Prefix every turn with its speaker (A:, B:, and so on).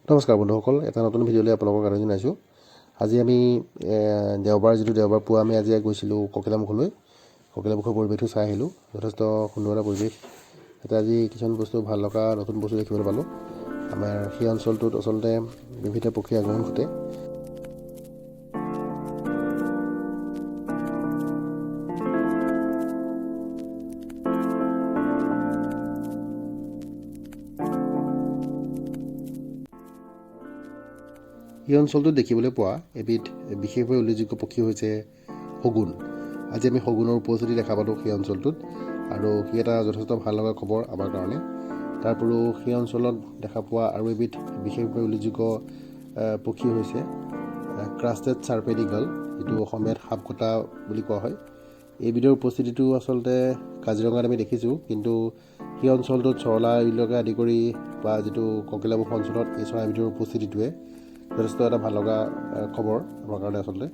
A: নমস্কাৰ বন্ধুসকল, এটা নতুন ভিডিঅ'লৈ আপোনালোকৰ কাৰণে জনাইছোঁ। আজি আমি দেওবাৰ পুৱা আমি আজি গৈছিলোঁ ককিলামুখলৈ। ককিলামুখৰ পৰিৱেশটো চাই আহিলোঁ। যথেষ্ট সুন্দৰ এটা পৰিৱেশ। তাতে আজি কিছুমান বস্তু ভাল লগা নতুন বস্তু দেখিবলৈ পালোঁ। আমাৰ সেই অঞ্চলটোত আচলতে বিভিন্ন পক্ষীৰ আগমন ঘটে। এই অঞ্চলটোত দেখিবলৈ পোৱা এবিধ বিশেষভাৱে উল্লেখযোগ্য পক্ষী হৈছে শগুন। আজি আমি শগুনৰ উপস্থিতি দেখা পালোঁ সেই অঞ্চলটোত, আৰু সি এটা যথেষ্ট ভাল লগা খবৰ আমাৰ কাৰণে। তাৰ উপৰিও সেই অঞ্চলত দেখা পোৱা আৰু এবিধ বিশেষভাৱে উল্লেখযোগ্য পক্ষী হৈছে ক্ৰাষ্টেড চাৰ্পেড ইগল, যিটো অসমীয়াত সাপকটা বুলি কোৱা হয়। এইবিধৰ উপস্থিতিটো আচলতে কাজিৰঙাত আমি দেখিছোঁ, কিন্তু সেই অঞ্চলটোত চৰলাকে আদি কৰি বা যিটো ককিলামুখ অঞ্চলত এই চৰাইবিধৰ উপস্থিতিটোৱে যথেষ্ট এটা ভাল লগা খবৰ আমাৰ কাৰণে আচলতে।